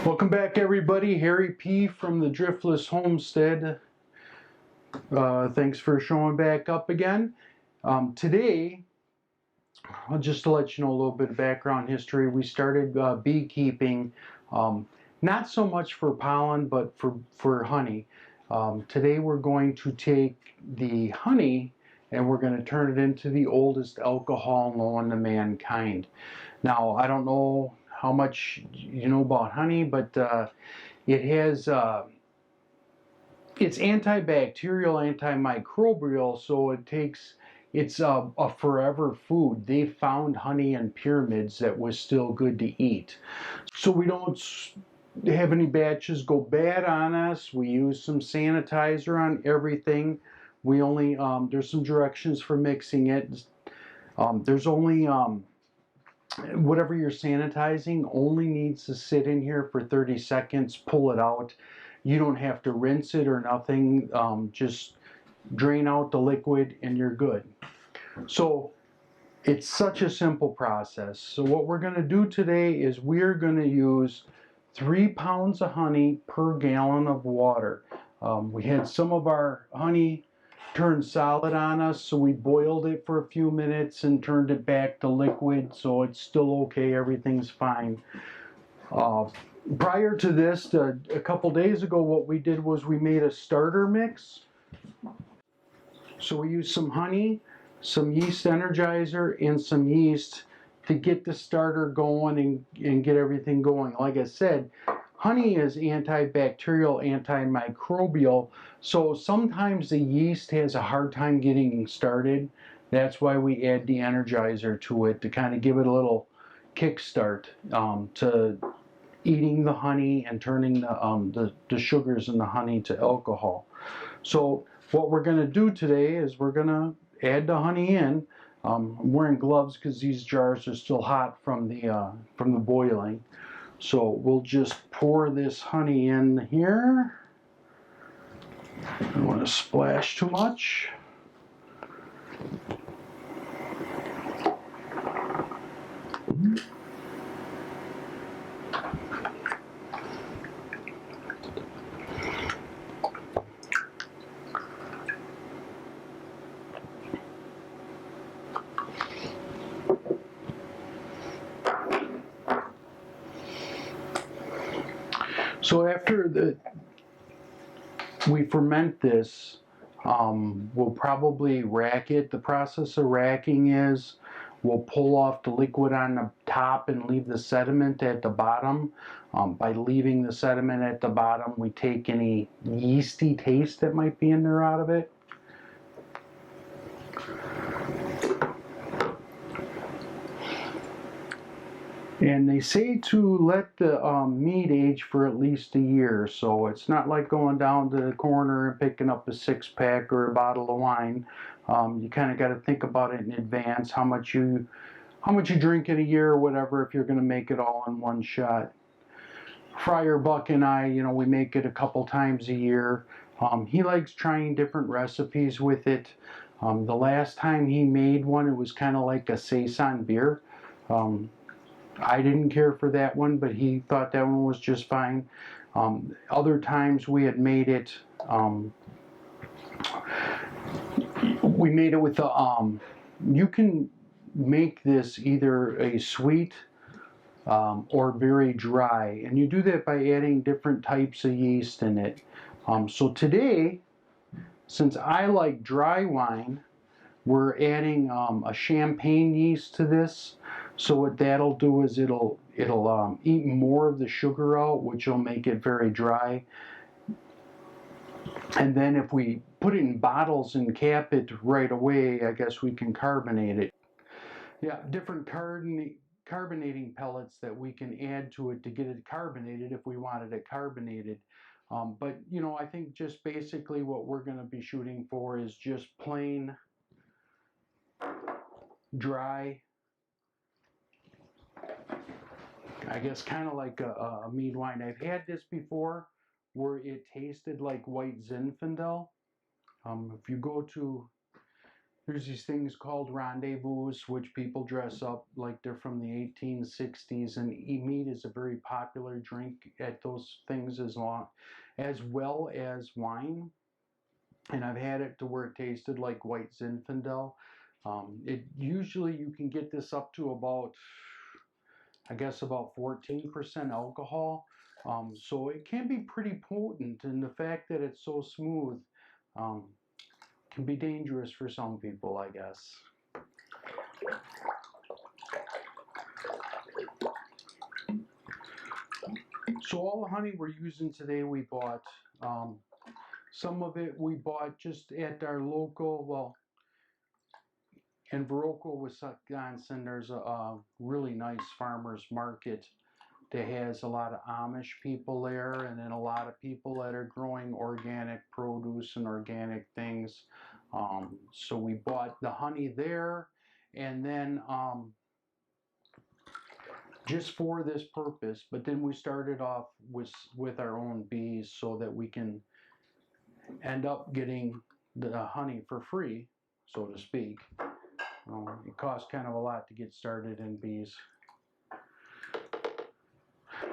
Welcome back, everybody. Harry P. from the Driftless Homestead. Thanks for showing back up again. Today, just to let you know a little bit of background history, we started beekeeping, not so much for pollen, but for honey. Today we're going to take the honey and we're going to turn it into the oldest alcohol known to mankind. Now, I don't know how much you know about honey, but it has it's antibacterial, antimicrobial, so it's a forever food. They found honey in pyramids that was still good to eat, so we don't have any batches go bad on us. We use some sanitizer on everything. We only there's some directions for mixing it. There's only whatever you're sanitizing only needs to sit in here for 30 seconds, pull it out. You don't have to rinse it or nothing. Just drain out the liquid and you're good. So it's such a simple process. So what we're going to do today is we're going to use 3 pounds of honey per gallon of water. We had some of our honey turned solid on us, so we boiled it for a few minutes and turned it back to liquid, so it's still okay, everything's fine. Prior to this, a couple days ago, what we did was we made a starter mix. So we used some honey, some Yeast Energizer, and some yeast to get the starter going and get everything going. Like I said, honey is antibacterial, antimicrobial, so sometimes the yeast has a hard time getting started. That's why we add the Energizer to it, to kind of give it a little kickstart to eating the honey and turning the sugars in the honey to alcohol. So what we're going to do today is we're going to add the honey in. I'm wearing gloves because these jars are still hot from the boiling. So we'll just pour this honey in here. I don't want to splash too much. So after we ferment this, we'll probably rack it. The process of racking is we'll pull off the liquid on the top and leave the sediment at the bottom. By leaving the sediment at the bottom, we take any yeasty taste that might be in there out of it. And they say to let the mead age for at least a year, so it's not like going down to the corner and picking up a 6-pack or a bottle of wine. You kind of got to think about it in advance, how much you drink in a year or whatever, if you're going to make it all in one shot. Friar Buck and I, we make it a couple times a year. He likes trying different recipes with it. The last time he made one, it was kind of like a saison beer. I didn't care for that one, but he thought that one was just fine. Other times we had made it, we made it with you can make this either a sweet or very dry, and you do that by adding different types of yeast in it. So today, since I like dry wine, we're adding a champagne yeast to this. So what that'll do is it'll eat more of the sugar out, which will make it very dry. And then if we put it in bottles and cap it right away, I guess we can carbonate it. Yeah, different carbonating pellets that we can add to it to get it carbonated if we wanted it carbonated. But I think just basically what we're going to be shooting for is just plain dry, I guess kind of like a mead wine. I've had this before where it tasted like white Zinfandel. If you go to There's these things called rendezvous, which people dress up like they're from the 1860s, and mead is a very popular drink at those things as well as wine. And I've had it to where it tasted like white Zinfandel. It usually you can get this up to about, I guess, about 14% alcohol. So it can be pretty potent, and the fact that it's so smooth can be dangerous for some people, I guess. So all the honey we're using today we bought. Some of it we bought just at our local, well, in Viroqua, Wisconsin, there's a really nice farmer's market that has a lot of Amish people there, and then a lot of people that are growing organic produce and organic things. So we bought the honey there, and then just for this purpose, but then we started off with our own bees so that we can end up getting the honey for free, so to speak. It costs kind of a lot to get started in bees.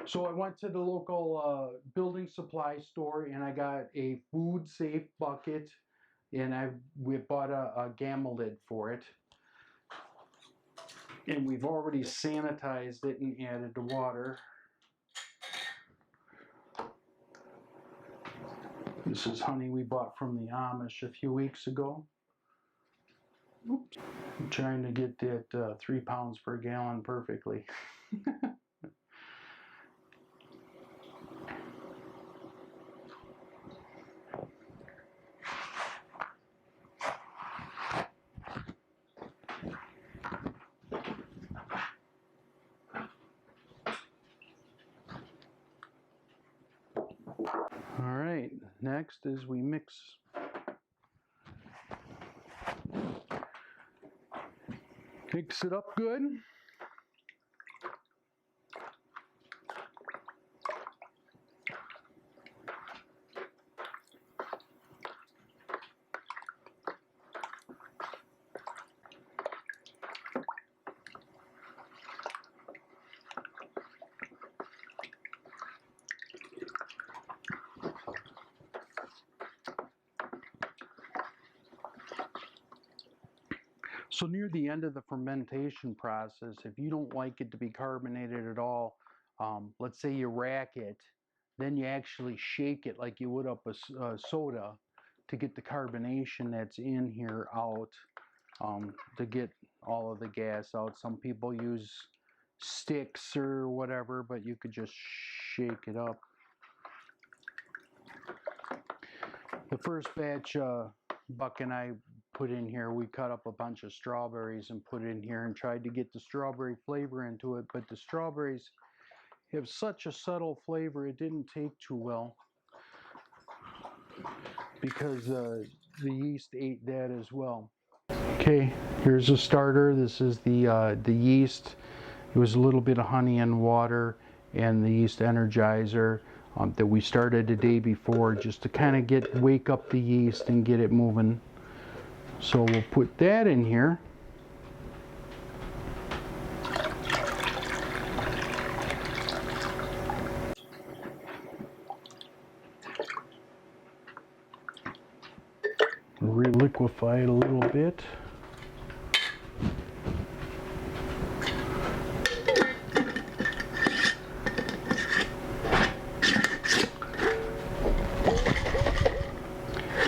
So I went to the local building supply store and I got a food safe bucket, and we bought a gamma lid for it. And we've already sanitized it and added the water. This is honey we bought from the Amish a few weeks ago. Oops. I'm trying to get that 3 pounds per gallon perfectly. All right, next is we mix. Mix it up good. So near the end of the fermentation process, if you don't like it to be carbonated at all, let's say you rack it, then you actually shake it like you would up a soda to get the carbonation that's in here out, to get all of the gas out. Some people use sticks or whatever, but you could just shake it up. The first batch Buck and I put in here, we cut up a bunch of strawberries and put in here and tried to get the strawberry flavor into it, but the strawberries have such a subtle flavor it didn't take too well because the yeast ate that as well. Okay, here's a starter. This is the yeast. It was a little bit of honey and water and the Yeast Energizer that we started the day before just to kind of wake up the yeast and get it moving. So we'll put that in here. Reliquify it a little bit.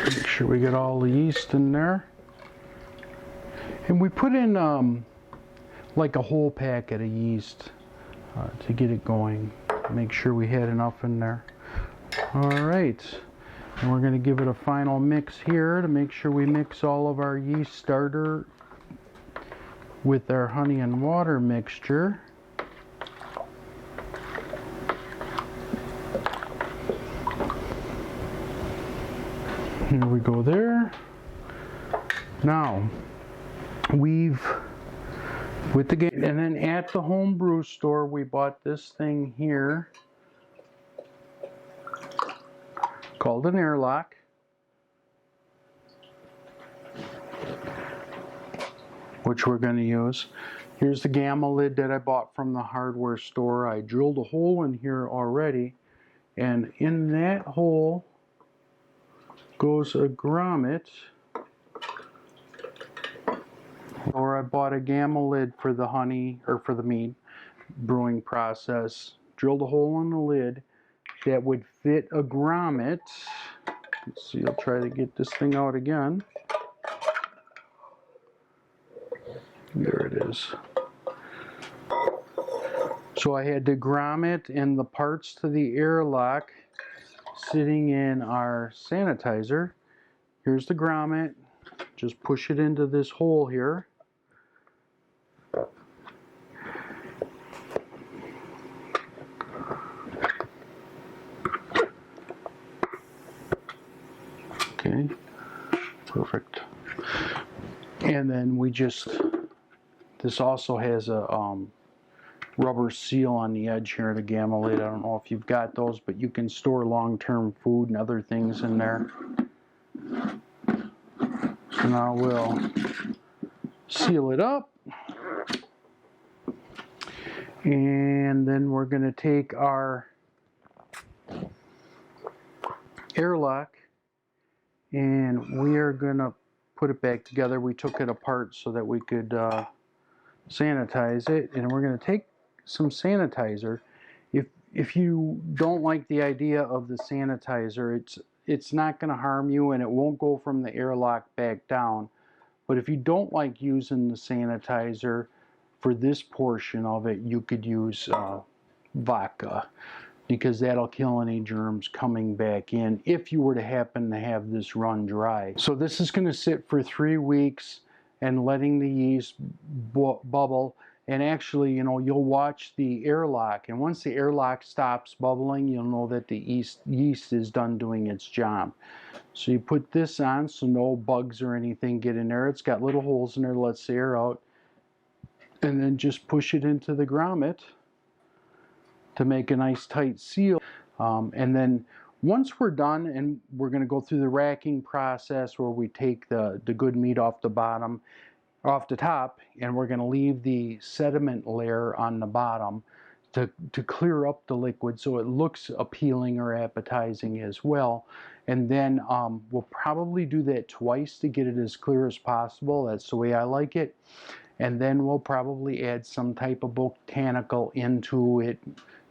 Make sure we get all the yeast in there. And we put in like a whole packet of yeast to get it going. Make sure we had enough in there. All right. And we're going to give it a final mix here to make sure we mix all of our yeast starter with our honey and water mixture. Here we go there. Now, with the game, and then at the homebrew store, we bought this thing here called an airlock. which we're going to use. Here's the gamma lid that I bought from the hardware store. I drilled a hole in here already, and in that hole goes a grommet. Or I bought a gamma lid for the honey, or for the mead brewing process. Drilled a hole in the lid that would fit a grommet. Let's see, I'll try to get this thing out again. There it is. So I had the grommet and the parts to the airlock sitting in our sanitizer. Here's the grommet. Just push it into this hole here. Okay, perfect. And then we just, this also has a rubber seal on the edge here, the gamma lid. I don't know if you've got those, but you can store long-term food and other things in there. So now we'll seal it up. And then we're going to take our airlock and we are going to put it back together. We took it apart so that we could sanitize it, and we're going to take some sanitizer. If you don't like the idea of the sanitizer, it's not going to harm you and it won't go from the airlock back down. But if you don't like using the sanitizer for this portion of it, you could use vodka, because that'll kill any germs coming back in if you were to happen to have this run dry. So this is going to sit for 3 weeks and letting the yeast bubble. And actually, you know, you'll watch the airlock, and once the airlock stops bubbling, you'll know that the yeast is done doing its job. So you put this on so no bugs or anything get in there. It's got little holes in there, lets the air out. And then just push it into the grommet to make a nice tight seal. And then once we're done, and we're going to go through the racking process where we take the good meat off the bottom, off the top, and we're going to leave the sediment layer on the bottom to clear up the liquid so it looks appealing or appetizing as well. And then we'll probably do that twice to get it as clear as possible. That's the way I like it. And then we'll probably add some type of botanical into it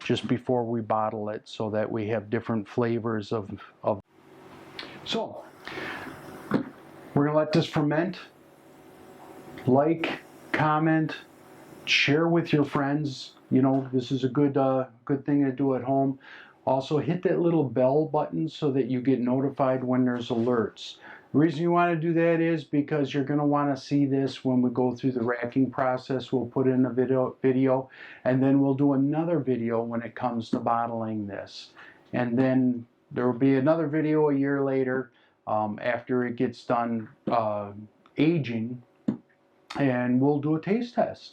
just before we bottle it, so that we have different flavors of. So we're gonna let this ferment. Like, comment, share with your friends. You know, this is a good thing to do at home. Also, hit that little bell button so that you get notified when there's alerts. The reason you want to do that is because you're going to want to see this when we go through the racking process. We'll put in a video, and then we'll do another video when it comes to bottling this. And then there will be another video a year later after it gets done aging, and we'll do a taste test.